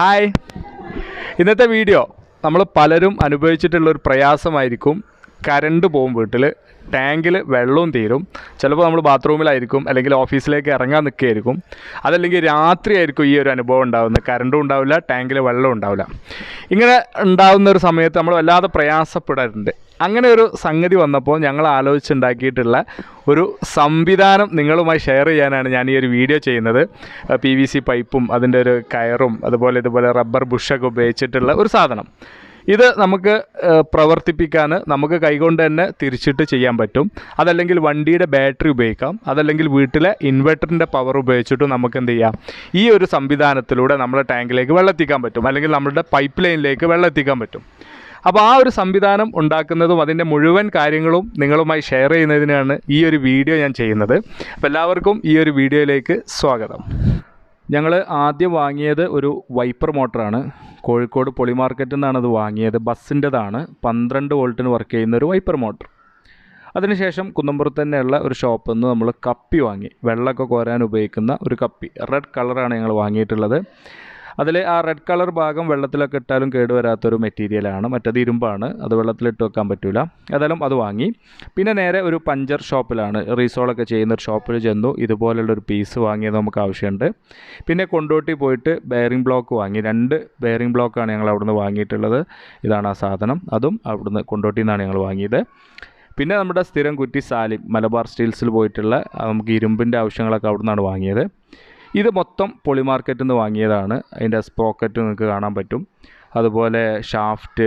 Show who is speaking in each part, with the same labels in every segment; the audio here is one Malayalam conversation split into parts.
Speaker 1: ഹായ്, ഇന്നത്തെ വീഡിയോ നമ്മൾ പലരും അനുഭവിച്ചിട്ടുള്ളൊരു പ്രയാസമായിരിക്കും. കറണ്ട് പോകും, വീട്ടിൽ ടാങ്കിൽ വെള്ളവും തീരും. ചിലപ്പോൾ നമ്മൾ ബാത്റൂമിലായിരിക്കും, അല്ലെങ്കിൽ ഓഫീസിലേക്ക് ഇറങ്ങാൻ നിൽക്കുകയായിരിക്കും. അതല്ലെങ്കിൽ രാത്രി ആയിരിക്കും ഈ ഒരു അനുഭവം ഉണ്ടാകുന്നത്. കറണ്ടും ഉണ്ടാവില്ല, ടാങ്കിൽ വെള്ളവും ഉണ്ടാവില്ല. ഇങ്ങനെ ഉണ്ടാകുന്ന ഒരു സമയത്ത് നമ്മൾ വല്ലാതെ പ്രയാസപ്പെടാറുണ്ട്. അങ്ങനെ ഒരു സംഗതി വന്നപ്പോൾ ഞങ്ങൾ ആലോചിച്ചുണ്ടാക്കിയിട്ടുള്ള ഒരു സംവിധാനം നിങ്ങളുമായി ഷെയർ ചെയ്യാനാണ് ഞാൻ ഈ ഒരു വീഡിയോ ചെയ്യുന്നത്. PVC പൈപ്പും അതിൻ്റെ ഒരു കയറും ഇതുപോലെ റബ്ബർ ബുഷൊക്കെ ഉപയോഗിച്ചിട്ടുള്ള ഒരു സാധനം. ഇത് നമുക്ക് പ്രവർത്തിപ്പിക്കാൻ നമുക്ക് കൈകൊണ്ട് തന്നെ തിരിച്ചിട്ട് ചെയ്യാൻ പറ്റും. അതല്ലെങ്കിൽ വണ്ടിയുടെ ബാറ്ററി ഉപയോഗിക്കാം. അതല്ലെങ്കിൽ വീട്ടിലെ ഇൻവെർട്ടറിൻ്റെ പവർ ഉപയോഗിച്ചിട്ടും നമുക്ക് എന്ത് ചെയ്യാം, ഈ ഒരു സംവിധാനത്തിലൂടെ നമ്മുടെ ടാങ്കിലേക്ക് വെള്ളം എത്തിക്കാൻ പറ്റും, അല്ലെങ്കിൽ നമ്മുടെ പൈപ്പ് ലൈനിലേക്ക് വെള്ളം എത്തിക്കാൻ പറ്റും. അപ്പോൾ ആ ഒരു സംവിധാനം ഉണ്ടാക്കുന്നതും അതിൻ്റെ മുഴുവൻ കാര്യങ്ങളും നിങ്ങളുമായി ഷെയർ ചെയ്യുന്നതിനാണ് ഈ ഒരു വീഡിയോ ഞാൻ ചെയ്യുന്നത്. അപ്പോൾ എല്ലാവർക്കും ഈ ഒരു വീഡിയോയിലേക്ക് സ്വാഗതം. ഞങ്ങൾ ആദ്യം വാങ്ങിയത് ഒരു വൈപ്പർ മോട്ടറാണ്. കോഴിക്കോട് പൊളി മാർക്കറ്റിൽ നിന്നാണ് അത് വാങ്ങിയത്. ബസ്സിൻ്റെതാണ്, 12 വോൾട്ടിന് വർക്ക് ചെയ്യുന്ന ഒരു വൈപ്പർ മോട്ടർ. അതിനുശേഷം കുന്നമ്പുറത്ത് തന്നെയുള്ള ഒരു ഷോപ്പിൽ നിന്ന് നമ്മൾ കപ്പി വാങ്ങി, വെള്ളമൊക്കെ കോരാൻ ഉപയോഗിക്കുന്ന ഒരു കപ്പി. റെഡ് കളറാണ് ഞങ്ങൾ വാങ്ങിയിട്ടുള്ളത്. അതിൽ ആ റെഡ് കളർ ഭാഗം വെള്ളത്തിലൊക്കെ ഇട്ടാലും കേടുവരാത്തൊരു മെറ്റീരിയലാണ്. മറ്റത് ഇരുമ്പാണ്, അത് വെള്ളത്തിലിട്ട് വെക്കാൻ പറ്റില്ല. ഏതായാലും അത് വാങ്ങി. പിന്നെ നേരെ ഒരു പഞ്ചർ ഷോപ്പിലാണ്, റീസോളൊക്കെ ചെയ്യുന്നൊരു ഷോപ്പിൽ ചെന്നു. ഇതുപോലുള്ളൊരു പീസ് വാങ്ങിയത് നമുക്ക് ആവശ്യമുണ്ട്. പിന്നെ കൊണ്ടോട്ടി പോയിട്ട് ബെയറിംഗ് ബ്ലോക്ക് വാങ്ങി. 2 ബെയറിംഗ് ബ്ലോക്കാണ് ഞങ്ങൾ അവിടുന്ന് വാങ്ങിയിട്ടുള്ളത്. ഇതാണ് ആ സാധനം. അതും അവിടുന്ന് കൊണ്ടോട്ടിയിൽ നിന്നാണ് ഞങ്ങൾ വാങ്ങിയത്. പിന്നെ നമ്മുടെ സ്ഥിരം കുറ്റി സാലിം മലബാർ സ്റ്റീൽസിൽ പോയിട്ടുള്ള നമുക്ക് ഇരുമ്പിൻ്റെ ആവശ്യങ്ങളൊക്കെ അവിടെ നിന്നാണ് വാങ്ങിയത്. ഇത് മൊത്തം പൊളി മാർക്കറ്റിൽ നിന്ന് വാങ്ങിയതാണ്. അതിൻ്റെ സ്പോക്കറ്റ് നിങ്ങൾക്ക് കാണാൻ പറ്റും. അതുപോലെ ഷാഫ്റ്റ്,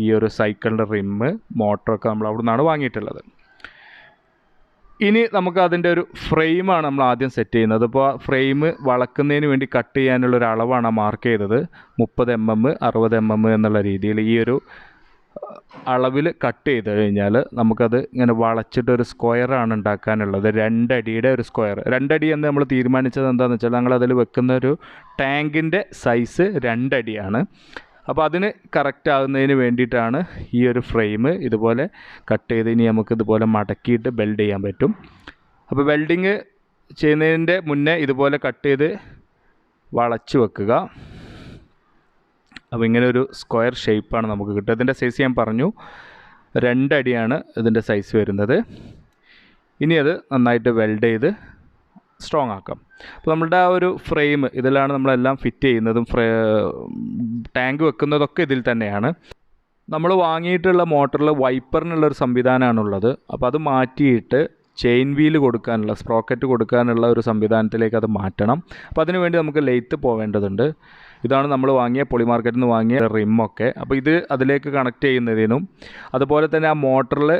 Speaker 1: ഈ ഒരു സൈക്കിളിൻ്റെ റിമ്മ്, മോട്ടറൊക്കെ നമ്മൾ അവിടെ നിന്നാണ് വാങ്ങിയിട്ടുള്ളത്. ഇനി നമുക്ക് അതിൻ്റെ ഒരു ഫ്രെയിമാണ് നമ്മൾ ആദ്യം സെറ്റ് ചെയ്യുന്നത്. അപ്പോൾ ആ ഫ്രെയിം വളക്കുന്നതിന് വേണ്ടി കട്ട് ചെയ്യാനുള്ളൊരു അളവാണ് മാർക്ക് ചെയ്തത്. 30 mm 60 mm എന്നുള്ള രീതിയിൽ ഈ ഒരു അളവിൽ കട്ട് ചെയ്ത് കഴിഞ്ഞാൽ നമുക്കത് ഇങ്ങനെ വളച്ചിട്ടൊരു സ്ക്വയറാണ് ഉണ്ടാക്കാനുള്ളത്. 2 അടിയുടെ ഒരു സ്ക്വയർ. 2 അടി എന്ന് നമ്മൾ തീരുമാനിച്ചത് എന്താണെന്ന് വെച്ചാൽ ഞങ്ങളതിൽ വെക്കുന്ന ഒരു ടാങ്കിൻ്റെ സൈസ് 2 അടിയാണ്. അപ്പോൾ അതിന് കറക്റ്റ് ആകുന്നതിന് വേണ്ടിയിട്ടാണ് ഈ ഒരു ഫ്രെയിം ഇതുപോലെ കട്ട് ചെയ്ത് ഇനി നമുക്ക് ഇതുപോലെ മടക്കിയിട്ട് വെൽഡ് ചെയ്യാൻ പറ്റും. അപ്പോൾ വെൽഡിങ് ചെയ്യുന്നതിൻ്റെ മുന്നേ ഇതുപോലെ കട്ട് ചെയ്ത് വളച്ച് വെക്കുക. അപ്പോൾ ഇങ്ങനെ ഒരു സ്ക്വയർ ഷേപ്പാണ് നമുക്ക് കിട്ടുക. ഇതിൻ്റെ സൈസ് ഞാൻ പറഞ്ഞു, 2 അടിയാണ് ഇതിൻ്റെ സൈസ് വരുന്നത്. ഇനി അത് നന്നായിട്ട് വെൽഡ് ചെയ്ത് സ്ട്രോങ് ആക്കാം. അപ്പോൾ നമ്മളുടെ ആ ഒരു ഫ്രെയിം ഇതിലാണ് നമ്മളെല്ലാം ഫിറ്റ് ചെയ്യുന്നതും ടാങ്ക് വെക്കുന്നതൊക്കെ ഇതിൽ തന്നെയാണ്. നമ്മൾ വാങ്ങിയിട്ടുള്ള മോട്ടറിൽ വൈപ്പറിനുള്ളൊരു സംവിധാനമാണുള്ളത്. അപ്പോൾ അത് മാറ്റിയിട്ട് ചെയിൻ വീല് കൊടുക്കാനുള്ള, സ്പ്രോക്കറ്റ് കൊടുക്കാനുള്ള ഒരു സംവിധാനത്തിലേക്ക് അത് മാറ്റണം. അപ്പോൾ അതിനുവേണ്ടി നമുക്ക് ലെയ്ത്ത് പോവേണ്ടതുണ്ട്. ഇതാണ് നമ്മൾ വാങ്ങിയ പൊളി മാർക്കറ്റിൽ നിന്ന് വാങ്ങിയ റിമ്മൊക്കെ. അപ്പോൾ ഇത് അതിലേക്ക് കണക്ട് ചെയ്യുന്നതിനും അതുപോലെ തന്നെ ആ മോട്ടറിൽ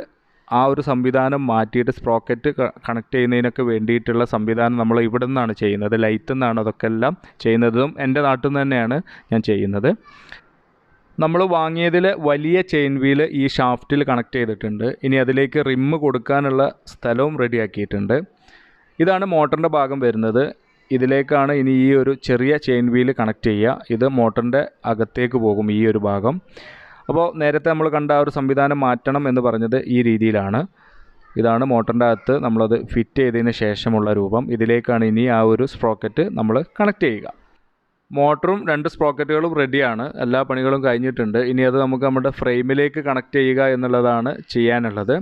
Speaker 1: ആ ഒരു സംവിധാനം മാറ്റിയിട്ട് സ്പ്രോക്കറ്റ് കണക്ട് ചെയ്യുന്നതിനൊക്കെ വേണ്ടിയിട്ടുള്ള സംവിധാനം നമ്മൾ ഇവിടെ നിന്നാണ് ചെയ്യുന്നത്. ലൈറ്റിൽ നിന്നാണ് അതൊക്കെ എല്ലാം ചെയ്യുന്നതും എൻ്റെ നാട്ടിൽ നിന്ന് തന്നെയാണ് ഞാൻ ചെയ്യുന്നത്. നമ്മൾ വാങ്ങിയതിൽ വലിയ ചെയിൻ വീല് ഈ ഷാഫ്റ്റിൽ കണക്ട് ചെയ്തിട്ടുണ്ട്. ഇനി അതിലേക്ക് റിമ്മ് കൊടുക്കാനുള്ള സ്ഥലവും റെഡിയാക്കിയിട്ടുണ്ട്. ഇതാണ് മോട്ടറിൻ്റെ ഭാഗം വരുന്നത്. ഇതിലേക്കാണ് ഇനി ഈ ഒരു ചെറിയ ചെയിൻ വീല് കണക്ട് ചെയ്യുക. ഇത് മോട്ടറിൻ്റെ അകത്തേക്ക് പോകും ഈ ഒരു ഭാഗം. അപ്പോൾ നേരത്തെ നമ്മൾ കണ്ട ആ ഒരു സംവിധാനം മാറ്റണം എന്ന് പറഞ്ഞത് ഈ രീതിയിലാണ്. ഇതാണ് മോട്ടറിൻ്റെ അകത്ത് നമ്മളത് ഫിറ്റ് ചെയ്തതിന് ശേഷമുള്ള രൂപം. ഇതിലേക്കാണ് ഇനി ആ ഒരു സ്പ്രോക്കറ്റ് നമ്മൾ കണക്ട് ചെയ്യുക. മോട്ടറും 2 സ്പ്രോക്കറ്റുകളും റെഡിയാണ്. എല്ലാ പണികളും കഴിഞ്ഞിട്ടുണ്ട്. ഇനി അത് നമുക്ക് നമ്മുടെ ഫ്രെയിമിലേക്ക് കണക്ട് ചെയ്യുക എന്നുള്ളതാണ് ചെയ്യാനുള്ളത്.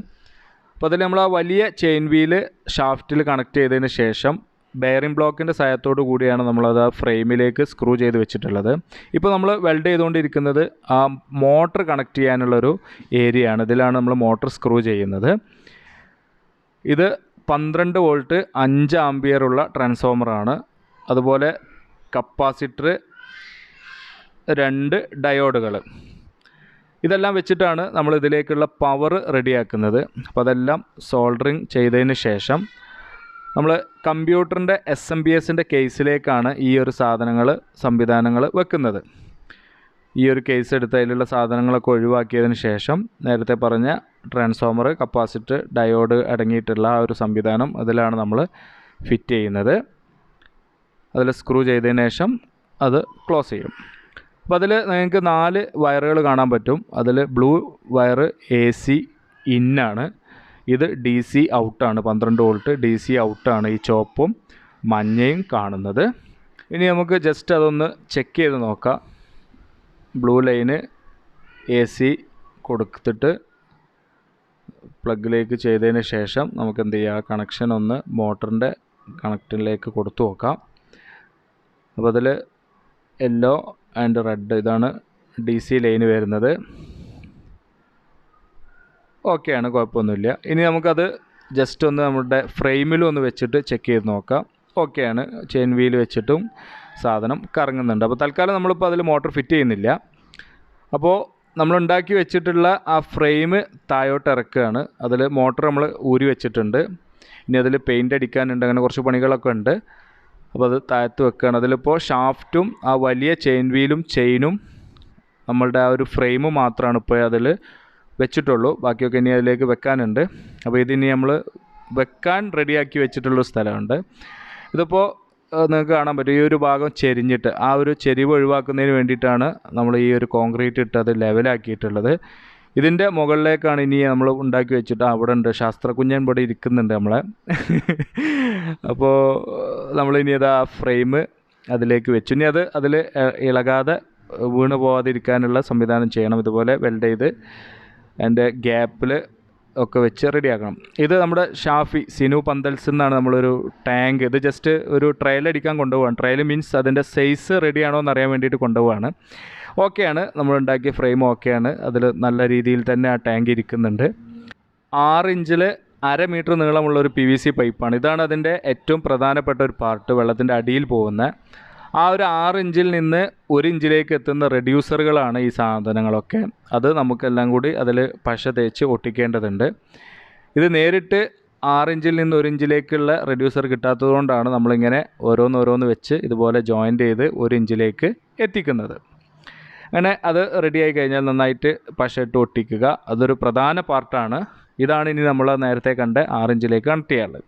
Speaker 1: അപ്പോൾ അതിൽ നമ്മൾ ആ വലിയ ചെയിൻ വീല് ഷാഫ്റ്റിൽ കണക്ട് ചെയ്തതിന് ശേഷം ബെയറിംഗ് ബ്ലോക്കിൻ്റെ സഹായത്തോടു കൂടിയാണ് നമ്മളത് ആ ഫ്രെയിമിലേക്ക് സ്ക്രൂ ചെയ്ത് വെച്ചിട്ടുള്ളത്. ഇപ്പോൾ നമ്മൾ വെൽഡ് ചെയ്തുകൊണ്ടിരിക്കുന്നത് ആ മോട്ടർ കണക്ട് ചെയ്യാനുള്ളൊരു ഏരിയ ആണ്. ഇതിലാണ് നമ്മൾ മോട്ടർ സ്ക്രൂ ചെയ്യുന്നത്. ഇത് 12 വോൾട്ട് 5 ആംപിയറുള്ള ട്രാൻസ്ഫോമറാണ്. അതുപോലെ കപ്പാസിറ്റർ, 2 ഡയോഡുകൾ, ഇതെല്ലാം വെച്ചിട്ടാണ് നമ്മൾ ഇതിലേക്കുള്ള പവർ റെഡിയാക്കുന്നത്. അപ്പോൾ അതെല്ലാം സോൾഡറിങ് ചെയ്തതിന് ശേഷം നമ്മൾ കമ്പ്യൂട്ടറിൻ്റെ SMPSൻ്റെ കേസിലേക്കാണ് ഈ ഒരു സംവിധാനങ്ങൾ വെക്കുന്നത്. ഈ ഒരു കേസ് എടുത്ത് അതിലുള്ള സാധനങ്ങളൊക്കെ ഒഴിവാക്കിയതിന് ശേഷം നേരത്തെ പറഞ്ഞ ട്രാൻസ്ഫോമർ, കപ്പാസിറ്റർ, ഡയോഡ് അടങ്ങിയിട്ടുള്ള ആ ഒരു സംവിധാനം അതിലാണ് നമ്മൾ ഫിറ്റ് ചെയ്യുന്നത്. അതിൽ സ്ക്രൂ ചെയ്തതിന് ശേഷം അത് ക്ലോസ് ചെയ്യും. അപ്പോൾ അതിൽ നിങ്ങൾക്ക് 4 വയറുകൾ കാണാൻ പറ്റും. അതിൽ ബ്ലൂ വയർ AC ഇന്നാണ്. ഇത് DC ഔട്ടാണ്, 12 വോൾട്ട് DC ഔട്ടാണ് ഈ ചുവപ്പും മഞ്ഞയും കാണുന്നത്. ഇനി നമുക്ക് ജസ്റ്റ് അതൊന്ന് ചെക്ക് ചെയ്ത് നോക്കാം. ബ്ലൂ ലൈന് AC കൊടുത്തിട്ട് പ്ലഗിലേക്ക് ചെയ്തതിന് ശേഷം നമുക്ക് എന്ത് ചെയ്യുക, കണക്ഷൻ ഒന്ന് മോട്ടറിൻ്റെ കണക്റ്റിലേക്ക് കൊടുത്തു നോക്കാം. അപ്പോൾ അതിൽ യെല്ലോ ആൻഡ് റെഡ് ഇതാണ് DC ലൈന് വരുന്നത്. ഓക്കെയാണ്, കുഴപ്പമൊന്നുമില്ല. ഇനി നമുക്കത് ജസ്റ്റ് ഒന്ന് നമ്മുടെ ഫ്രെയിമിലും ഒന്ന് വെച്ചിട്ട് ചെക്ക് ചെയ്ത് നോക്കാം. ഓക്കെയാണ്, ചെയിൻ വീൽ വെച്ചിട്ടും സാധനം കറങ്ങുന്നുണ്ട്. അപ്പോൾ തൽക്കാലം നമ്മളിപ്പോൾ അതിൽ മോട്ടർ ഫിറ്റ് ചെയ്യുന്നില്ല. അപ്പോൾ നമ്മൾ ഉണ്ടാക്കി വെച്ചിട്ടുള്ള ആ ഫ്രെയിം താഴോട്ട് ഇറക്കുകയാണ്. അതിൽ മോട്ടർ നമ്മൾ ഊരി വെച്ചിട്ടുണ്ട്. ഇനി അതിൽ പെയിൻ്റ് അടിക്കാനുണ്ട്, അങ്ങനെ കുറച്ച് പണികളൊക്കെ ഉണ്ട്. അപ്പോൾ അത് താഴത്ത് വെക്കുകയാണ്. അതിലിപ്പോൾ ഷാഫ്റ്റും ആ വലിയ ചെയിൻ വീലും ചെയിനും നമ്മളുടെ ആ ഒരു ഫ്രെയിമും മാത്രമാണ് ഇപ്പോൾ അതിൽ വെച്ചിട്ടുള്ളൂ. ബാക്കിയൊക്കെ ഇനി അതിലേക്ക് വെക്കാനുണ്ട്. അപ്പോൾ ഇതിനി നമ്മൾ വെക്കാൻ റെഡിയാക്കി വെച്ചിട്ടുള്ളൊരു സ്ഥലമുണ്ട്. ഇതിപ്പോൾ നിങ്ങൾക്ക് കാണാൻ പറ്റും, ഈ ഒരു ഭാഗം ചെരിഞ്ഞിട്ട് ആ ഒരു ചെരിവ് ഒഴിവാക്കുന്നതിന് വേണ്ടിയിട്ടാണ് നമ്മൾ ഈ ഒരു കോൺക്രീറ്റ് ഇട്ട് അത് ലെവലാക്കിയിട്ടുള്ളത്. ഇതിൻ്റെ മുകളിലേക്കാണ് ഇനി നമ്മൾ ഉണ്ടാക്കി വെച്ചിട്ട് അവിടെ ഉണ്ട് ശാസ്ത്രകുഞ്ഞൻ ഇവിടെ ഇരിക്കുന്നുണ്ട് നമ്മളെ. അപ്പോൾ നമ്മളിനി അത് ആ ഫ്രെയിം അതിലേക്ക് വെച്ചു. ഇനി അത് അതിൽ ഇളകാതെ വീണ് പോകാതിരിക്കാനുള്ള സംവിധാനം ചെയ്യണം. ഇതുപോലെ വെൽഡ് ചെയ്ത് അതിൻ്റെ ഗ്യാപ്പിൽ ഒക്കെ വെച്ച് റെഡിയാക്കണം. ഇത് നമ്മുടെ ഷാഫി സിനു പന്തൽസ് എന്നാണ് നമ്മളൊരു ടാങ്ക്. ഇത് ജസ്റ്റ് ഒരു ട്രയൽ അടിക്കാൻ കൊണ്ടുപോവാണ്. ട്രയൽ മീൻസ് അതിൻ്റെ സൈസ് റെഡിയാണോ എന്ന് അറിയാൻ വേണ്ടിയിട്ട് കൊണ്ടുപോവാണ്. ഓക്കെയാണ്, നമ്മളുണ്ടാക്കിയ ഫ്രെയിം ഓക്കെയാണ്. അതിൽ നല്ല രീതിയിൽ തന്നെ ആ ടാങ്ക് ഇരിക്കുന്നുണ്ട്. 6 ഇഞ്ചിൽ 1/2 മീറ്റർ നീളമുള്ളൊരു PVC പൈപ്പാണ്. ഇതാണ് അതിൻ്റെ ഏറ്റവും പ്രധാനപ്പെട്ട ഒരു പാർട്ട്, വെള്ളത്തിൻ്റെ അടിയിൽ പോകുന്ന. ആ ഒരു 6 ഇഞ്ചിൽ നിന്ന് 1 ഇഞ്ചിലേക്ക് എത്തുന്ന റെഡ്യൂസറുകളാണ് ഈ സാധനങ്ങളൊക്കെ. അത് നമുക്കെല്ലാം കൂടി അതിൽ പശ തേച്ച് ഒട്ടിക്കേണ്ടതുണ്ട്. ഇത് നേരിട്ട് 6 ഇഞ്ചിൽ നിന്ന് 1 ഇഞ്ചിലേക്കുള്ള റെഡ്യൂസർ കിട്ടാത്തത് കൊണ്ടാണ് നമ്മളിങ്ങനെ ഓരോന്നോരോന്ന് വെച്ച് ഇതുപോലെ ജോയിൻ്റ് ചെയ്ത് 1 ഇഞ്ചിലേക്ക് എത്തിക്കുന്നത്. അങ്ങനെ അത് റെഡിയായി കഴിഞ്ഞാൽ നന്നായിട്ട് പശ ഇട്ട് ഒട്ടിക്കുക. അതൊരു പ്രധാന പാർട്ടാണ്. ഇതാണ് ഇനി നമ്മൾ നേരത്തെ കണ്ട് 6 ഇഞ്ചിലേക്ക് കണക്ട് ചെയ്യാനുള്ളത്.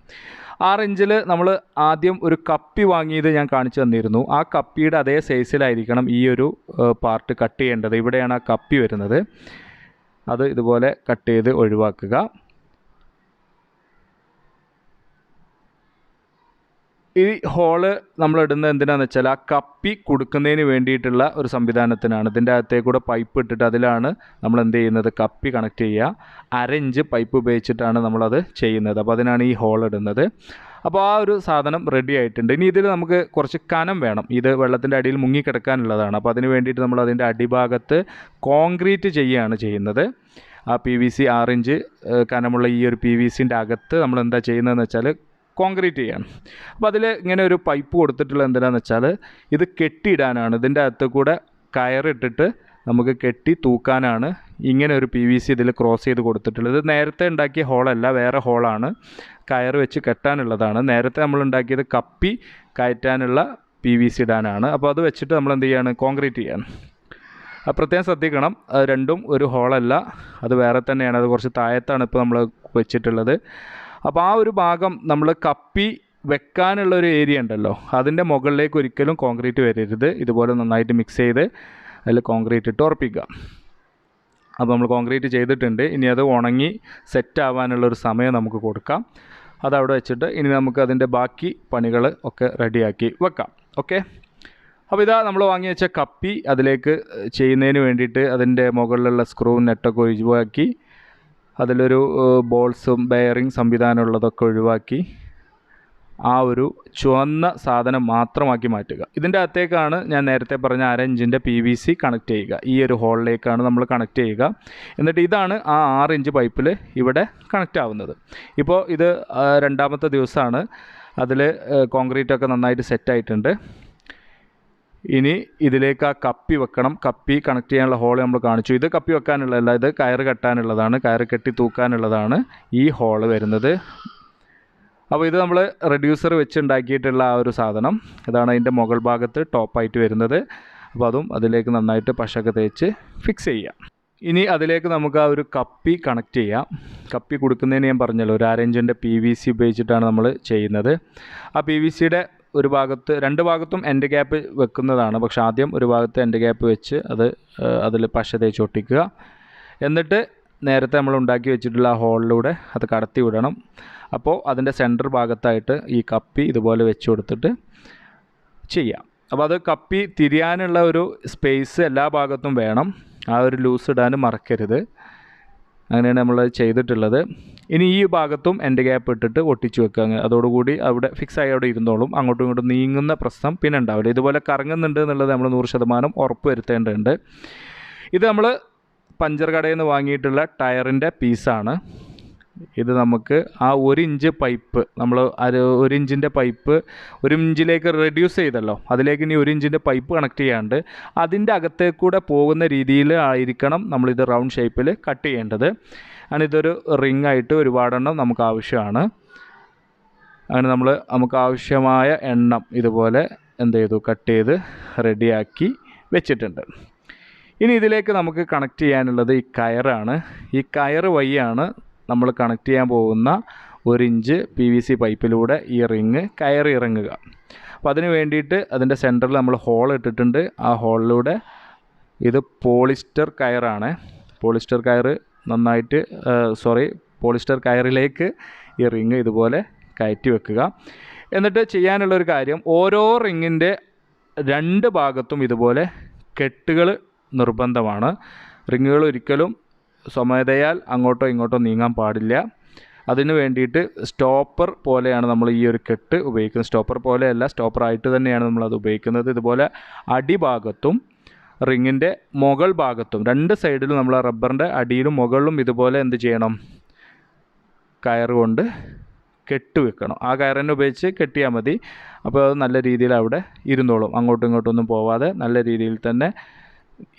Speaker 1: 6 ഇഞ്ചിൽ നമ്മൾ ആദ്യം ഒരു കപ്പി വാങ്ങിയത് ഞാൻ കാണിച്ചു തന്നിരുന്നു. ആ കപ്പിയുടെ അതേ സൈസിലായിരിക്കണം ഈ ഒരു പാർട്ട് കട്ട് ചെയ്യേണ്ടത്. ഇവിടെയാണ് ആ കപ്പി വരുന്നത്. അത് ഇതുപോലെ കട്ട് ചെയ്ത് ഒഴിവാക്കുക. ഈ ഹോള് നമ്മൾ ഇടുന്നത് എന്തിനാണെന്ന് വെച്ചാൽ ആ കപ്പി കൊടുക്കുന്നതിന് വേണ്ടിയിട്ടുള്ള ഒരു സംവിധാനത്തിനാണ്. ഇതിൻ്റെ അകത്തേക്ക് കൂടെ പൈപ്പ് ഇട്ടിട്ട് അതിലാണ് നമ്മൾ എന്ത് ചെയ്യുന്നത്, കപ്പി കണക്ട് ചെയ്യുക. 1/2 ഇഞ്ച് പൈപ്പ് ഉപയോഗിച്ചിട്ടാണ് നമ്മളത് ചെയ്യുന്നത്. അപ്പോൾ അതിനാണ് ഈ ഹോൾ ഇടുന്നത്. അപ്പോൾ ആ ഒരു സാധനം റെഡി ആയിട്ടുണ്ട്. ഇനി ഇതിൽ നമുക്ക് കുറച്ച് കനം വേണം. ഇത് വെള്ളത്തിൻ്റെ അടിയിൽ മുങ്ങിക്കിടക്കാനുള്ളതാണ്. അപ്പോൾ അതിന് വേണ്ടിയിട്ട് നമ്മൾ അതിൻ്റെ അടിഭാഗത്ത് കോൺക്രീറ്റ് ചെയ്യുകയാണ് ചെയ്യുന്നത്. ആ PVC 6 ഇഞ്ച് കനമുള്ള ഈ ഒരു PVCൻ്റെ അകത്ത് നമ്മൾ എന്താ ചെയ്യുന്നതെന്ന് വെച്ചാൽ കോൺക്രീറ്റ് ചെയ്യണം. അപ്പോൾ അതിൽ ഇങ്ങനെ ഒരു പൈപ്പ് കൊടുത്തിട്ടുള്ള എന്തിനാണെന്ന് വെച്ചാൽ ഇത് കെട്ടിയിടാനാണ്. ഇതിൻ്റെ അകത്ത് കൂടെ കയറിട്ടിട്ട് നമുക്ക് കെട്ടി തൂക്കാനാണ് ഇങ്ങനെ ഒരു PVC ഇതിൽ ക്രോസ് ചെയ്ത് കൊടുത്തിട്ടുള്ളത്. ഇത് നേരത്തെ ഉണ്ടാക്കിയ ഹോളല്ല, വേറെ ഹോളാണ്. കയറ് വെച്ച് കെട്ടാനുള്ളതാണ്. നേരത്തെ നമ്മൾ ഉണ്ടാക്കിയത് കപ്പി കയറ്റാനുള്ള PVC ഇടാനാണ്. അപ്പോൾ അത് വെച്ചിട്ട് നമ്മൾ എന്ത് ചെയ്യാണ്, കോൺക്രീറ്റ് ചെയ്യാണ്. അത് പ്രത്യേകം ശ്രദ്ധിക്കണം. അത് രണ്ടും ഒരു ഹോളല്ല, അത് വേറെ തന്നെയാണ്. അത് കുറച്ച് താഴത്താണ് ഇപ്പോൾ നമ്മൾ വെച്ചിട്ടുള്ളത്. അപ്പോൾ ആ ഒരു ഭാഗം നമ്മൾ കപ്പി വെക്കാനുള്ളൊരു ഏരിയ ഉണ്ടല്ലോ, അതിൻ്റെ മുകളിലേക്ക് ഒരിക്കലും കോൺക്രീറ്റ് വരരുത്. ഇതുപോലെ നന്നായിട്ട് മിക്സ് ചെയ്ത് അതിൽ കോൺക്രീറ്റ് ഇട്ട് ഉറപ്പിക്കുക. അപ്പോൾ നമ്മൾ കോൺക്രീറ്റ് ചെയ്തിട്ടുണ്ട്. ഇനി അത് ഉണങ്ങി സെറ്റ് ആവാനുള്ളൊരു സമയം നമുക്ക് കൊടുക്കാം. അതവിടെ വെച്ചിട്ട് ഇനി നമുക്ക് അതിൻ്റെ ബാക്കി പണികൾ ഒക്കെ റെഡിയാക്കി വെക്കാം. ഓക്കെ, അപ്പോൾ ഇതാ നമ്മൾ വാങ്ങി വെച്ച കപ്പി അതിലേക്ക് ചെയ്യുന്നതിന് വേണ്ടിയിട്ട് അതിൻ്റെ മുകളിലുള്ള സ്ക്രൂ നെറ്റൊക്കെ ഒഴിവാക്കി അതിലൊരു ബോൾസും ബെയറിംഗ് സംവിധാനമുള്ളതൊക്കെ ഒഴിവാക്കി ആ ഒരു ചുവന്ന സാധനം മാത്രമാക്കി മാറ്റുക. ഇതിൻ്റെ അകത്തേക്കാണ് ഞാൻ നേരത്തെ പറഞ്ഞ 1/2 ഇഞ്ചിൻ്റെ PVC കണക്ട് ചെയ്യുക. ഈ ഒരു ഹോളിലേക്കാണ് നമ്മൾ കണക്ട് ചെയ്യുക. എന്നിട്ട് ഇതാണ് ആ 6 ഇഞ്ച് പൈപ്പിൽ ഇവിടെ കണക്റ്റ് ആവുന്നത്. ഇപ്പോൾ ഇത് 2ാമത്തെ ദിവസമാണ്. അതിൽ കോൺക്രീറ്റൊക്കെ നന്നായിട്ട് സെറ്റായിട്ടുണ്ട്. ഇനി ഇതിലേക്ക് ആ കപ്പി വെക്കണം. കപ്പി കണക്ട് ചെയ്യാനുള്ള ഹോൾ നമ്മൾ കാണിച്ചു. ഇത് കപ്പി വെക്കാനുള്ളതല്ല, ഇത് കയറ് കെട്ടാനുള്ളതാണ്. കയറ് കെട്ടി തൂക്കാനുള്ളതാണ് ഈ ഹോള് വരുന്നത്. അപ്പോൾ ഇത് നമ്മൾ റെഡ്യൂസർ വെച്ച് ഉണ്ടാക്കിയിട്ടുള്ള ആ ഒരു സാധനം, ഇതാണ് അതിൻ്റെ മുകൾ ഭാഗത്ത് ടോപ്പായിട്ട് വരുന്നത്. അപ്പോൾ അതും അതിലേക്ക് നന്നായിട്ട് പശയൊക്കെ തേച്ച് ഫിക്സ് ചെയ്യാം. ഇനി അതിലേക്ക് നമുക്ക് ആ ഒരു കപ്പി കണക്ട് ചെയ്യാം. കപ്പി കൊടുക്കുന്നതിന് ഞാൻ പറഞ്ഞല്ലോ, ഒരു 1/2 ഇഞ്ചിൻ്റെ PVC ഉപയോഗിച്ചിട്ടാണ് നമ്മൾ ചെയ്യുന്നത്. ആ PVCയുടെ ഒരു ഭാഗത്ത് 2 ഭാഗത്തും എൻഡ് ഗ്യാപ്പ് വെക്കുന്നതാണ്. പക്ഷേ ആദ്യം ഒരു ഭാഗത്ത് എൻഡ് ഗ്യാപ്പ് വെച്ച് അതിൽ പശ തേച്ച് ഒട്ടിക്കുക. എന്നിട്ട് നേരത്തെ നമ്മൾ ഉണ്ടാക്കി വെച്ചിട്ടുള്ള ആ ഹോളിലൂടെ അത് കടത്തി വിടണം. അപ്പോൾ അതിൻ്റെ സെൻറ്റർ ഭാഗത്തായിട്ട് ഈ കപ്പി ഇതുപോലെ വെച്ച് കൊടുത്തിട്ട് ചെയ്യാം. അപ്പോൾ അത് കപ്പി തിരിയാനുള്ള ഒരു സ്പേസ് എല്ലാ ഭാഗത്തും വേണം. ആ ഒരു ലൂസ് ഇടാൻ മറക്കരുത്. അങ്ങനെയാണ് നമ്മൾ ചെയ്തിട്ടുള്ളത്. ഇനി ഈ ഭാഗത്തും എൻ്റെ ഗ്യാപ്പ് ഇട്ടിട്ട് ഒട്ടിച്ച് വെക്കുക. അതോടുകൂടി അവിടെ ഫിക്സായി അവിടെ ഇരുന്നോളും. അങ്ങോട്ടും ഇങ്ങോട്ടും നീങ്ങുന്ന പ്രശ്നം പിന്നെ ഉണ്ടാവില്ല. ഇതുപോലെ കറങ്ങുന്നുണ്ട് എന്നുള്ളത് നമ്മൾ 100% ഉറപ്പ് വരുത്തേണ്ടതുണ്ട്. ഇത് നമ്മൾ പഞ്ചർ കടയിൽ നിന്ന് വാങ്ങിയിട്ടുള്ള ടയറിൻ്റെ പീസാണ്. ഇത് നമുക്ക് ആ 1 ഇഞ്ച് പൈപ്പ്, നമ്മൾ 1 ഇഞ്ചിൻ്റെ പൈപ്പ് 1 ഇഞ്ചിലേക്ക് റെഡ്യൂസ് ചെയ്തല്ലോ, അതിലേക്ക് ഇനി 1 ഇഞ്ചിൻ്റെ പൈപ്പ് കണക്ട് ചെയ്യാണ്ട് അതിൻ്റെ അകത്തേക്കൂടെ പോകുന്ന രീതിയിൽ ആയിരിക്കണം നമ്മളിത് റൗണ്ട് ഷേപ്പിൽ കട്ട് ചെയ്യേണ്ടത്. അങ്ങനെ ഇതൊരു റിംഗ് ആയിട്ട് ഒരുപാടെണ്ണം നമുക്ക് ആവശ്യമാണ്. അങ്ങനെ നമുക്ക് ആവശ്യമായ എണ്ണം ഇതുപോലെ എന്ത് ചെയ്തു, കട്ട് ചെയ്ത് റെഡിയാക്കി വെച്ചിട്ടുണ്ട്. ഇനി ഇതിലേക്ക് നമുക്ക് കണക്ട് ചെയ്യാനുള്ളത് ഈ കയറാണ്. ഈ കയറ് വഴിയാണ് നമ്മൾ കണക്ട് ചെയ്യാൻ പോകുന്ന 1 ഇഞ്ച് PVC പൈപ്പിലൂടെ ഈ റിങ് കയറി ഇറങ്ങുക. അപ്പോൾ അതിന് വേണ്ടിയിട്ട് അതിൻ്റെ സെൻറ്ററിൽ നമ്മൾ ഹോൾ ഇട്ടിട്ടുണ്ട്. ആ ഹോളിലൂടെ ഇത് പോളിസ്റ്റർ കയറാണ്. പോളിസ്റ്റർ കയറ് പോളിസ്റ്റർ കയറിലേക്ക് ഈ റിങ് ഇതുപോലെ കയറ്റി വെക്കുക. എന്നിട്ട് ചെയ്യാനുള്ളൊരു കാര്യം, ഓരോ റിങ്ങിൻ്റെ 2 ഭാഗത്തും ഇതുപോലെ കെട്ടുകൾ നിർബന്ധമാണ്. റിങ്ങുകൾ ഒരിക്കലും സ്വമേധയാൽ അങ്ങോട്ടോ ഇങ്ങോട്ടോ നീങ്ങാൻ പാടില്ല. അതിന് വേണ്ടിയിട്ട് സ്റ്റോപ്പർ പോലെയാണ് നമ്മൾ ഈ ഒരു കെട്ട് ഉപയോഗിക്കുന്നത്. സ്റ്റോപ്പർ പോലെയല്ല, സ്റ്റോപ്പറായിട്ട് തന്നെയാണ് നമ്മളത് ഉപയോഗിക്കുന്നത്. ഇതുപോലെ അടിഭാഗത്തും റിങ്ങിൻ്റെ മുകൾ ഭാഗത്തും 2 സൈഡിലും നമ്മൾ റബ്ബറിൻ്റെ അടിയിലും മുകളിലും ഇതുപോലെ എന്ത് ചെയ്യണം, കയറ് കൊണ്ട് കെട്ട് വെക്കണം. ആ കയറിനെ ഉപയോഗിച്ച് കെട്ടിയാൽ മതി. അപ്പോൾ അത് നല്ല രീതിയിൽ അവിടെ ഇരുന്നോളും. അങ്ങോട്ടും ഇങ്ങോട്ടൊന്നും പോവാതെ നല്ല രീതിയിൽ തന്നെ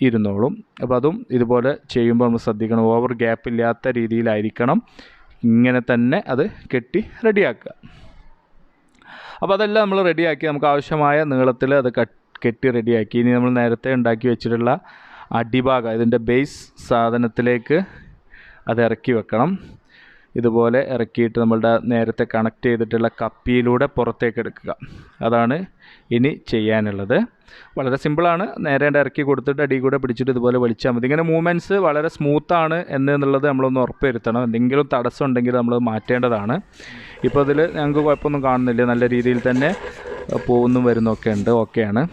Speaker 1: ഇരുന്നോളും. അപ്പോൾ അതും ഇതുപോലെ ചെയ്യുമ്പോൾ നമ്മൾ ശ്രദ്ധിക്കണം, ഓവർ ഗ്യാപ്പ് ഇല്ലാത്ത രീതിയിലായിരിക്കണം. ഇങ്ങനെ തന്നെ അത് കെട്ടി റെഡിയാക്കുക. അപ്പോൾ അതെല്ലാം നമ്മൾ റെഡിയാക്കി നമുക്ക് ആവശ്യമായ നീളത്തിൽ അത് കെട്ടി റെഡിയാക്കി. ഇനി നമ്മൾ നേരത്തെ ഉണ്ടാക്കി വെച്ചിട്ടുള്ള അടിഭാഗം, ഇതിൻ്റെ ബേസ് സാധനത്തിലേക്ക് അത് ഇറക്കി വെക്കണം. ഇതുപോലെ ഇറക്കിയിട്ട് നമ്മളുടെ നേരത്തെ കണക്ട് ചെയ്തിട്ടുള്ള കപ്പിയിലൂടെ പുറത്തേക്ക് എടുക്കുക. അതാണ് ഇനി ചെയ്യാനുള്ളത്. വളരെ സിമ്പിളാണ്. നേരെ ഇറക്കി കൊടുത്തിട്ട് അടി കൂടെ പിടിച്ചിട്ട് ഇതുപോലെ വലിച്ചാൽ മതി. ഇങ്ങനെ മൂവ്മെൻറ്റ്സ് വളരെ സ്മൂത്താണ് എന്നുള്ളത് നമ്മളൊന്ന് ഉറപ്പ് വരുത്തണം. എന്തെങ്കിലും തടസ്സം ഉണ്ടെങ്കിൽ നമ്മൾ മാറ്റേണ്ടതാണ്. ഇപ്പോൾ ഇതിൽ ഞങ്ങൾക്ക് കുഴപ്പമൊന്നും കാണുന്നില്ല, നല്ല രീതിയിൽ തന്നെ പോകുന്നും വരുന്നൊക്കെ ഉണ്ട്, ഓക്കെയാണ്.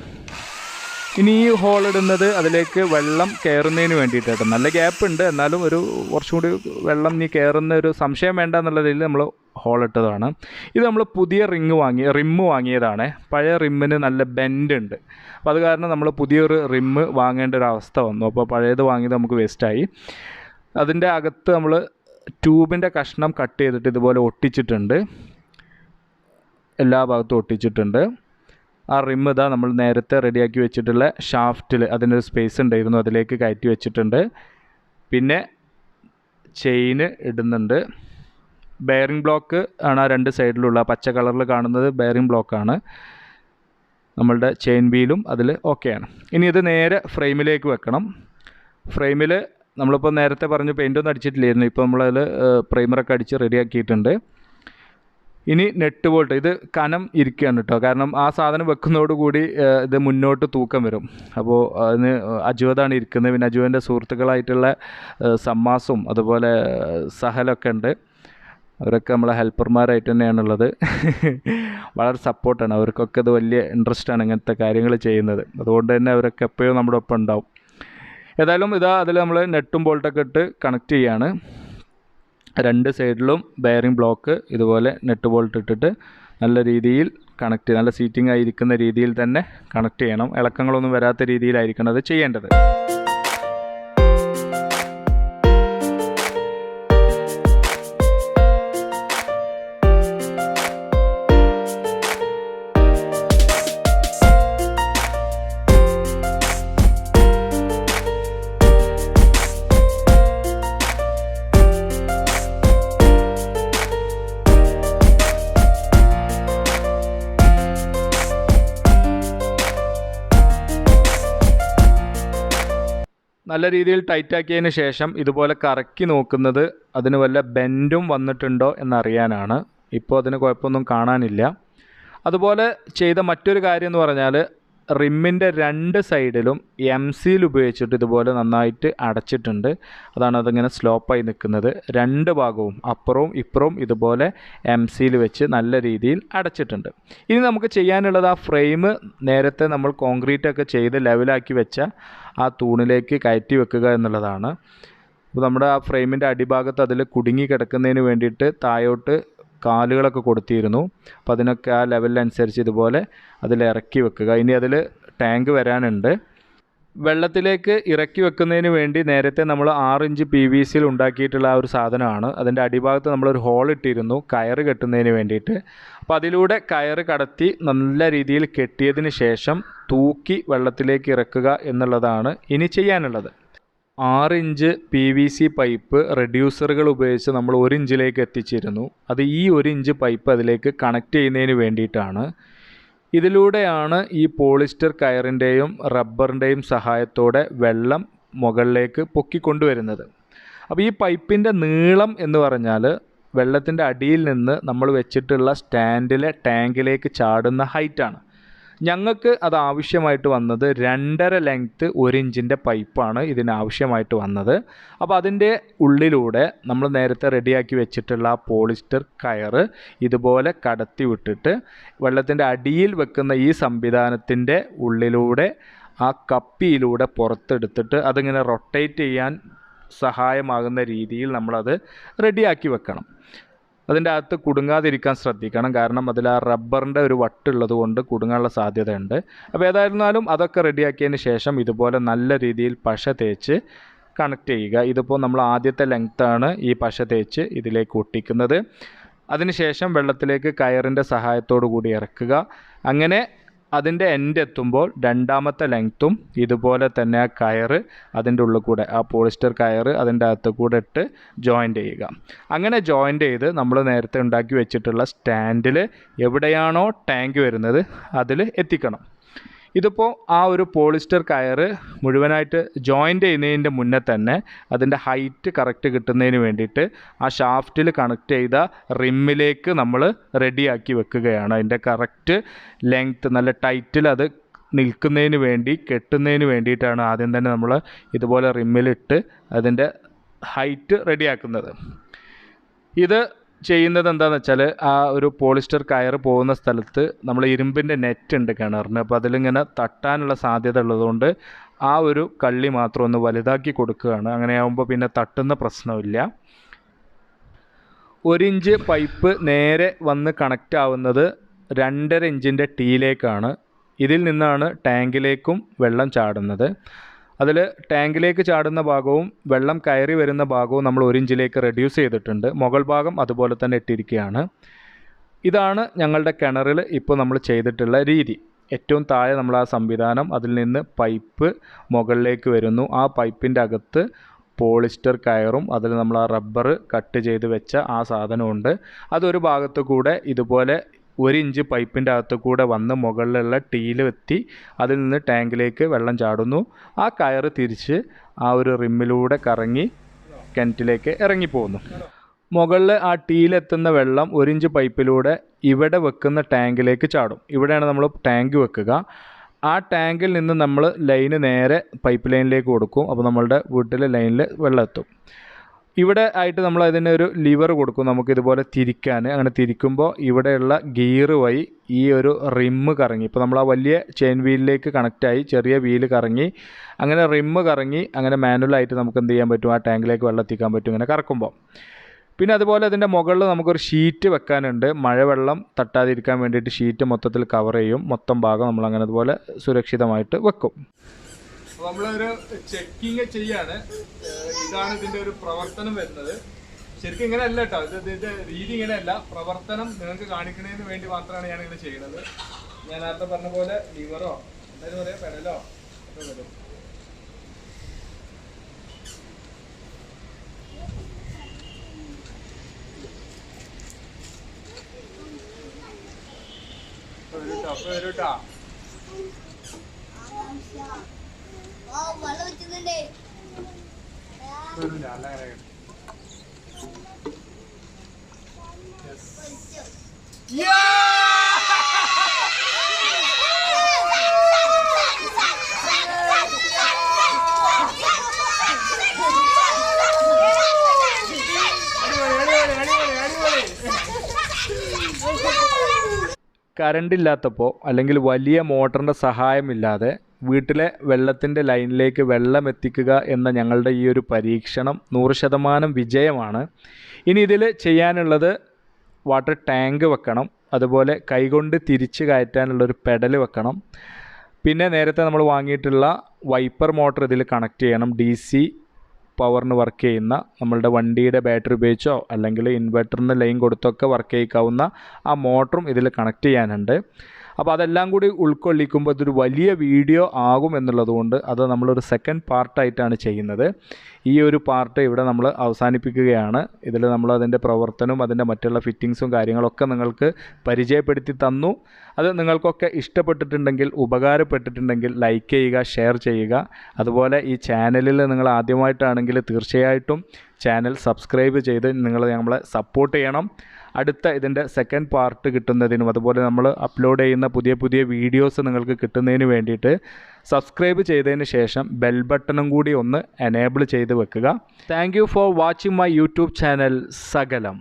Speaker 1: ഇനി ഈ ഹോൾ ഇടുന്നത് അതിലേക്ക് വെള്ളം കയറുന്നതിന് വേണ്ടിയിട്ടാണ്. നല്ല ഗ്യാപ്പ് ഉണ്ട്, എന്നാലും കുറച്ചും കൂടി വെള്ളം നീ കയറുന്ന ഒരു സംശയം വേണ്ട എന്നുള്ള രീതിയിൽ നമ്മൾ ഹോൾ ഇട്ടതാണ്. ഇത് നമ്മൾ പുതിയ റിമ്മ് വാങ്ങിയതാണ്. പഴയ റിമ്മിന് നല്ല ബെൻഡ് ഉണ്ട്. അപ്പോൾ അത് കാരണം നമ്മൾ പുതിയൊരു റിമ്മ് വാങ്ങേണ്ട ഒരു അവസ്ഥ വന്നു. അപ്പോൾ പഴയത് വാങ്ങിയത് നമുക്ക് വേസ്റ്റായി. അതിൻ്റെ അകത്ത് നമ്മൾ ട്യൂബിൻ്റെ കഷ്ണം കട്ട് ചെയ്തിട്ട് ഇതുപോലെ ഒട്ടിച്ചിട്ടുണ്ട്, എല്ലാ ഭാഗത്തും ഒട്ടിച്ചിട്ടുണ്ട്. ആ റിമ്മ് ഇതാ നമ്മൾ നേരത്തെ റെഡിയാക്കി വെച്ചിട്ടുള്ള ഷാഫ്റ്റിൽ അതിനൊരു സ്പേസ് ഉണ്ടായിരുന്നു, അതിലേക്ക് കയറ്റി വെച്ചിട്ടുണ്ട്. പിന്നെ ചെയിന് ഇടുന്നുണ്ട്. ബെയറിംഗ് ബ്ലോക്ക് ആണ് ആ 2 സൈഡിലുള്ള പച്ച കളറിൽ കാണുന്നത്, ബെയറിംഗ് ബ്ലോക്കാണ്. നമ്മളുടെ ചെയിൻ വീലും അതിൽ ഓക്കെയാണ്. ഇനി ഇത് നേരെ ഫ്രെയിമിലേക്ക് വെക്കണം. ഫ്രെയിമിൽ നമ്മളിപ്പോൾ നേരത്തെ പറഞ്ഞു പെയിൻ്റൊന്നും അടിച്ചിട്ടില്ലായിരുന്നു. ഇപ്പോൾ നമ്മളതിൽ പ്രൈമറൊക്കെ അടിച്ച് റെഡിയാക്കിയിട്ടുണ്ട്. ഇനി നെറ്റ് ബോൾട്ട്, ഇത് കനം ഇരിക്കുകയാണ് കേട്ടോ. കാരണം ആ സാധനം വെക്കുന്നതോടുകൂടി ഇത് മുന്നോട്ട് തൂക്കം വരും. അപ്പോൾ അതിന് അജുവതാണ് ഇരിക്കുന്നത്. പിന്നെ അജുവിൻ്റെ സുഹൃത്തുക്കളായിട്ടുള്ള സമ്മാസും അതുപോലെ സഹലൊക്കെ ഉണ്ട്. അവരൊക്കെ നമ്മളെ ഹെൽപ്പർമാരായിട്ട് തന്നെയാണുള്ളത്. വളരെ സപ്പോർട്ടാണ്. അവർക്കൊക്കെ ഇത് വലിയ ഇൻട്രസ്റ്റാണ് ഇങ്ങനത്തെ കാര്യങ്ങൾ ചെയ്യുന്നത്. അതുകൊണ്ട് തന്നെ അവരൊക്കെ എപ്പോഴും നമ്മുടെ ഒപ്പം ഉണ്ടാവും. ഏതായാലും അതിൽ നമ്മൾ നെട്ടും ബോൾട്ടൊക്കെ ഇട്ട് കണക്ട് ചെയ്യാണ്. 2 സൈഡിലും ബെയറിംഗ് ബ്ലോക്ക് ഇതുപോലെ നെറ്റ് ബോൾട്ട് ഇട്ടിട്ട് നല്ല രീതിയിൽ കണക്ട് നല്ല സീറ്റിംഗ് ആയിരിക്കുന്ന രീതിയിൽ തന്നെ കണക്ട് ചെയ്യണം. ഇളക്കങ്ങളൊന്നും വരാത്ത രീതിയിലായിരിക്കണം അത് ചെയ്യേണ്ടത്. നല്ല രീതിയിൽ ടൈറ്റാക്കിയതിന് ശേഷം ഇതുപോലെ കറക്കി നോക്കുന്നത് അതിന് വല്ല ബെൻഡും വന്നിട്ടുണ്ടോ എന്നറിയാനാണ്. ഇപ്പോൾ അതിന് കുഴപ്പമൊന്നും കാണാനില്ല. അതുപോലെ ചെയ്ത മറ്റൊരു കാര്യം എന്ന് പറഞ്ഞാൽ റിമ്മിൻ്റെ രണ്ട് സൈഡിലും എം സീൽ ഉപയോഗിച്ചിട്ട് ഇതുപോലെ നന്നായിട്ട് അടച്ചിട്ടുണ്ട്. അതാണ് അതിങ്ങനെ സ്ലോപ്പായി നിൽക്കുന്നത്. രണ്ട് ഭാഗവും അപ്പുറവും ഇപ്പുറവും ഇതുപോലെ എം സീൽ വെച്ച് നല്ല രീതിയിൽ അടച്ചിട്ടുണ്ട്. ഇനി നമുക്ക് ചെയ്യാനുള്ളത് ആ ഫ്രെയിം നേരത്തെ നമ്മൾ കോൺക്രീറ്റൊക്കെ ചെയ്ത് ലെവലാക്കി വെച്ച ആ തൂണിലേക്ക് കയറ്റി വെക്കുക എന്നുള്ളതാണ്. അപ്പോൾ നമ്മുടെ ആ ഫ്രെയിമിൻ്റെ അടിഭാഗത്ത് അതിൽ കുടുങ്ങി കിടക്കുന്നതിന് വേണ്ടിയിട്ട് താഴോട്ട് കാലുകളൊക്കെ കൊടുത്തിരുന്നു. അപ്പോൾ അതിനൊക്കെ ആ ലെവലിനനുസരിച്ച് ഇതുപോലെ അതിൽ ഇറക്കി വെക്കുക. ഇനി അതിൽ ടാങ്ക് വരാനുണ്ട്. വെള്ളത്തിലേക്ക് ഇറക്കി വെക്കുന്നതിന് വേണ്ടി നേരത്തെ നമ്മൾ 6 ഇഞ്ച് PVC ഉണ്ടാക്കിയിട്ടുള്ള ആ ഒരു സാധനമാണ്. അതിൻ്റെ അടിഭാഗത്ത് നമ്മളൊരു ഹോൾ ഇട്ടിരുന്നു കയറ് കെട്ടുന്നതിന് വേണ്ടിയിട്ട്. അപ്പോൾ അതിലൂടെ കയറ് കടത്തി നല്ല രീതിയിൽ കെട്ടിയതിന് ശേഷം തൂക്കി വെള്ളത്തിലേക്ക് ഇറക്കുക എന്നുള്ളതാണ് ഇനി ചെയ്യാനുള്ളത്. 6 ഇഞ്ച് PVC പൈപ്പ് റെഡ്യൂസറുകൾ ഉപയോഗിച്ച് നമ്മൾ 1 ഇഞ്ചിലേക്ക് എത്തിച്ചിരുന്നു. അത് ഈ 1 ഇഞ്ച് പൈപ്പ് അതിലേക്ക് കണക്ട് ചെയ്യുന്നതിന് വേണ്ടിയിട്ടാണ്. ഇതിലൂടെയാണ് ഈ പോളിസ്റ്റർ കയറിൻ്റെയും റബ്ബറിൻ്റെയും സഹായത്തോടെ വെള്ളം മുകളിലേക്ക് പൊക്കിക്കൊണ്ടുവരുന്നത്. അപ്പോൾ ഈ പൈപ്പിൻ്റെ നീളം എന്ന് പറഞ്ഞാൽ വെള്ളത്തിൻ്റെ അടിയിൽ നിന്ന് നമ്മൾ വെച്ചിട്ടുള്ള സ്റ്റാൻഡിലെ ടാങ്കിലേക്ക് ചാടുന്ന ഹൈറ്റാണ്. ഞങ്ങൾക്ക് അത് ആവശ്യമായിട്ട് വന്നത് 2.5 ലെങ്ത്ത് 1 ഇഞ്ചിൻ്റെ പൈപ്പാണ് ഇതിനാവശ്യമായിട്ട് വന്നത്. അപ്പോൾ അതിൻ്റെ ഉള്ളിലൂടെ നമ്മൾ നേരത്തെ റെഡിയാക്കി വെച്ചിട്ടുള്ള ആ പോളിസ്റ്റർ കയറ് ഇതുപോലെ കടത്തി വിട്ടിട്ട് വെള്ളത്തിൻ്റെ അടിയിൽ വെക്കുന്ന ഈ സംവിധാനത്തിൻ്റെ ഉള്ളിലൂടെ ആ കപ്പിയിലൂടെ പുറത്തെടുത്തിട്ട് അതിങ്ങനെ റൊട്ടേറ്റ് ചെയ്യാൻ സഹായമാകുന്ന രീതിയിൽ നമ്മളത് റെഡിയാക്കി വെക്കണം. അതിൻ്റെ അകത്ത് കുടുങ്ങാതിരിക്കാൻ ശ്രദ്ധിക്കണം. കാരണം അതിൽ ആ റബ്ബറിൻ്റെ ഒരു വട്ടുള്ളത് കൊണ്ട് കുടുങ്ങാനുള്ള സാധ്യതയുണ്ട്. അപ്പോൾ ഏതായിരുന്നാലും അതൊക്കെ റെഡിയാക്കിയതിന് ശേഷം ഇതുപോലെ നല്ല രീതിയിൽ പശ തേച്ച് കണക്ട് ചെയ്യുക. ഇതിപ്പോൾ നമ്മൾ ആദ്യത്തെ ലെങ്ത്താണ് ഈ പശ തേച്ച് ഇതിലേക്ക് ഒട്ടിക്കുന്നത്. അതിനുശേഷം വെള്ളത്തിലേക്ക് കയറിൻ്റെ സഹായത്തോടു കൂടി ഇറക്കുക. അങ്ങനെ അതിൻ്റെ എൻഡ് എത്തുമ്പോൾ രണ്ടാമത്തെ ലെങ്ത്തും ഇതുപോലെ തന്നെ ആ കയറ് അതിൻ്റെ ഉള്ളിൽ കൂടെ ആ പോളിസ്റ്റർ കയറ് അതിൻ്റെ അകത്ത് കൂടെ ഇട്ട് ജോയിൻ്റ് ചെയ്യുക. അങ്ങനെ ജോയിൻ്റ് ചെയ്ത് നമ്മൾ നേരത്തെ ഉണ്ടാക്കി വെച്ചിട്ടുള്ള സ്റ്റാൻഡിൽ എവിടെയാണോ ടാങ്ക് വരുന്നത് അതിൽ എത്തിക്കണം. ഇതിപ്പോൾ ആ ഒരു പോളിസ്റ്റർ കയറ് മുഴുവനായിട്ട് ജോയിൻ്റ് ചെയ്യുന്നതിൻ്റെ മുന്നേ തന്നെ അതിൻ്റെ ഹൈറ്റ് കറക്റ്റ് കിട്ടുന്നതിന് വേണ്ടിയിട്ട് ആ ഷാഫ്റ്റിൽ കണക്ട് ചെയ്ത റിമ്മിലേക്ക് നമ്മൾ റെഡിയാക്കി വെക്കുകയാണ്. അതിൻ്റെ കറക്റ്റ് ലെങ്ത്ത് നല്ല ടൈറ്റിൽ അത് നിൽക്കുന്നതിന് വേണ്ടി കെട്ടുന്നതിന് വേണ്ടിയിട്ടാണ് ആദ്യം തന്നെ നമ്മൾ ഇതുപോലെ റിമ്മിലിട്ട് അതിൻ്റെ ഹൈറ്റ് റെഡിയാക്കുന്നത്. ഇത് ചെയ്യുന്നത് എന്താണെന്ന് വെച്ചാൽ ആ ഒരു പോളിസ്റ്റർ കയറ് പോകുന്ന സ്ഥലത്ത് നമ്മൾ ഇരുമ്പിൻ്റെ നെറ്റ് ഉണ്ട് കിണറിന്. അപ്പോൾ അതിലിങ്ങനെ തട്ടാനുള്ള സാധ്യത ഉള്ളതുകൊണ്ട് ആ ഒരു കള്ളി മാത്രം ഒന്ന് വലുതാക്കി കൊടുക്കുകയാണ്. അങ്ങനെയാകുമ്പോൾ പിന്നെ തട്ടുന്ന പ്രശ്നമില്ല. 1 ഇഞ്ച് പൈപ്പ് നേരെ വന്ന് കണക്റ്റ് ആവുന്നത് 2.5 ഇഞ്ചിൻ്റെ ടീയിലേക്കാണ്. ഇതിൽ നിന്നാണ് ടാങ്കിലേക്കും വെള്ളം ചാടുന്നത്. അതിൽ ടാങ്കിലേക്ക് ചാടുന്ന ഭാഗവും വെള്ളം കയറി വരുന്ന ഭാഗവും നമ്മൾ 1 ഇഞ്ചിലേക്ക് റെഡ്യൂസ് ചെയ്തിട്ടുണ്ട്. മുകൾ ഭാഗം അതുപോലെ തന്നെ ഇട്ടിരിക്കുകയാണ്. ഇതാണ് ഞങ്ങളുടെ കിണറിൽ ഇപ്പോൾ നമ്മൾ ചെയ്തിട്ടുള്ള രീതി. ഏറ്റവും താഴെ നമ്മൾ ആ സംവിധാനം, അതിൽ നിന്ന് പൈപ്പ് മുകളിലേക്ക് വരുന്നു. ആ പൈപ്പിൻ്റെ അകത്ത് പോളിസ്റ്റർ കയറും അതിൽ നമ്മൾ ആ റബ്ബർ കട്ട് ചെയ്ത് വെച്ച ആ സാധനമുണ്ട്. അതൊരു ഭാഗത്ത് കൂടെ ഇതുപോലെ 1 ഇഞ്ച് പൈപ്പിൻ്റെ അകത്ത് കൂടെ വന്ന് മുകളിലുള്ള ടീയിൽ എത്തി അതിൽ നിന്ന് ടാങ്കിലേക്ക് വെള്ളം ചാടുന്നു. ആ കയറ് തിരിച്ച് ആ ഒരു റിമ്മിലൂടെ കറങ്ങി കിണറ്റിലേക്ക് ഇറങ്ങിപ്പോകുന്നു. മുകളിൽ ആ ടീയിലെത്തുന്ന വെള്ളം 1 ഇഞ്ച് പൈപ്പിലൂടെ ഇവിടെ വെക്കുന്ന ടാങ്കിലേക്ക് ചാടും. ഇവിടെയാണ് നമ്മൾ ടാങ്ക് വെക്കുക. ആ ടാങ്കിൽ നിന്ന് നമ്മൾ ലൈന് നേരെ പൈപ്പ് ലൈനിലേക്ക് കൊടുക്കും. അപ്പോൾ നമ്മളുടെ വീട്ടിലെ ലൈനിൽ വെള്ളം എത്തും. ഇവിടെ ആയിട്ട് നമ്മൾ അതിനൊരു ലിവർ കൊടുക്കും നമുക്കിതുപോലെ തിരിക്കാൻ. അങ്ങനെ തിരിക്കുമ്പോൾ ഇവിടെയുള്ള ഗിയർ വഴി ഈ ഒരു റിമ്മ് കറങ്ങി, ഇപ്പോൾ നമ്മൾ ആ വലിയ ചെയിൻ വീലിലേക്ക് കണക്റ്റായി ചെറിയ വീല് കറങ്ങി, അങ്ങനെ റിമ്മ് കറങ്ങി അങ്ങനെ മാനുവലായിട്ട് നമുക്ക് എന്ത് ചെയ്യാൻ പറ്റും, ആ ടാങ്കിലേക്ക് വെള്ളം എത്തിക്കാൻ പറ്റും ഇങ്ങനെ കറക്കുമ്പോൾ. പിന്നെ അതുപോലെ അതിൻ്റെ മുകളിൽ നമുക്കൊരു ഷീറ്റ് വെക്കാനുണ്ട്. മഴവെള്ളം തട്ടാതിരിക്കാൻ വേണ്ടിയിട്ട് ഷീറ്റ് മൊത്തത്തിൽ കവർ ചെയ്യും. മൊത്തം ഭാഗം നമ്മൾ അങ്ങനെ അതുപോലെ സുരക്ഷിതമായിട്ട് വെക്കും. അപ്പോൾ നമ്മളൊരു ചെക്കിങ് ചെയ്യാണ്. ഇതാണ് ഇതിൻ്റെ ഒരു പ്രവർത്തനം വരുന്നത്. ശരിക്കും ഇങ്ങനെയല്ല കേട്ടോ, ഇതിൻ്റെ രീതി ഇങ്ങനെയല്ല. പ്രവർത്തനം നിങ്ങൾക്ക് കാണിക്കുന്നതിന് വേണ്ടി മാത്രമാണ് ഞാനിങ്ങനെ ചെയ്യുന്നത്. ഞാൻ നേരത്തെ പറഞ്ഞ പോലെ ലിവറോ എന്തായാലും പറയാം പെടലോ ഒക്കെ വരും. വരൂട്ടാ Yes. 呀！ കറണ്ട് ഇല്ലാത്തപ്പോൾ അല്ലെങ്കിൽ വലിയ മോട്ടറിൻ്റെ സഹായമില്ലാതെ വീട്ടിലെ വെള്ളത്തിൻ്റെ ലൈനിലേക്ക് വെള്ളം എത്തിക്കുക എന്ന ഞങ്ങളുടെ ഈ ഒരു പരീക്ഷണം 100% വിജയമാണ്. ഇനി ഇതിൽ ചെയ്യാനുള്ളത് വാട്ടർ ടാങ്ക് വെക്കണം, അതുപോലെ കൈകൊണ്ട് തിരിച്ച് കയറ്റാനുള്ളൊരു പെഡൽ വെക്കണം. പിന്നെ നേരത്തെ നമ്മൾ വാങ്ങിയിട്ടുള്ള വൈപ്പർ മോട്ടർ ഇതിൽ കണക്ട് ചെയ്യണം. DC പവറിന് വർക്ക് ചെയ്യുന്ന നമ്മളുടെ വണ്ടിയുടെ ബാറ്ററി ഉപയോഗിച്ചോ അല്ലെങ്കിൽ ഇൻവെർട്ടറിന് ലൈൻ കൊടുത്തൊക്കെ വർക്ക് ചെയ്യിക്കാവുന്ന ആ മോട്ടറും ഇതിൽ കണക്ട് ചെയ്യാനുണ്ട്. അപ്പോൾ അതെല്ലാം കൂടി ഉൾക്കൊള്ളിക്കുമ്പോൾ ഇതൊരു വലിയ വീഡിയോ ആകും എന്നുള്ളതുകൊണ്ട് അത് നമ്മളൊരു സെക്കൻഡ് പാർട്ടായിട്ടാണ് ചെയ്യുന്നത്. ഈ ഒരു പാർട്ട് ഇവിടെ നമ്മൾ അവസാനിപ്പിക്കുകയാണ്. ഇതിൽ നമ്മൾ അതിൻ്റെ പ്രവർത്തനവും അതിൻ്റെ മറ്റുള്ള ഫിറ്റിങ്സും കാര്യങ്ങളൊക്കെ നിങ്ങൾക്ക് പരിചയപ്പെടുത്തി തന്നു. അത് നിങ്ങൾക്കൊക്കെ ഇഷ്ടപ്പെട്ടിട്ടുണ്ടെങ്കിൽ, ഉപകാരപ്പെട്ടിട്ടുണ്ടെങ്കിൽ ലൈക്ക് ചെയ്യുക, ഷെയർ ചെയ്യുക. അതുപോലെ ഈ ചാനലിൽ നിങ്ങൾ ആദ്യമായിട്ടാണെങ്കിൽ തീർച്ചയായിട്ടും ചാനൽ സബ്സ്ക്രൈബ് ചെയ്ത് നിങ്ങൾ നമ്മളെ സപ്പോർട്ട് ചെയ്യണം. അടുത്ത ഇതിൻ്റെ സെക്കൻഡ് പാർട്ട് കിട്ടുന്നതിനും അതുപോലെ നമ്മൾ അപ്ലോഡ് ചെയ്യുന്ന പുതിയ പുതിയ വീഡിയോസ് നിങ്ങൾക്ക് കിട്ടുന്നതിന് വേണ്ടിയിട്ട് സബ്സ്ക്രൈബ് ചെയ്തതിന് ശേഷം ബെൽ ബട്ടണും കൂടി ഒന്ന് എനേബിൾ ചെയ്ത് വെക്കുക. Thank you for watching my YouTube channel സകലം.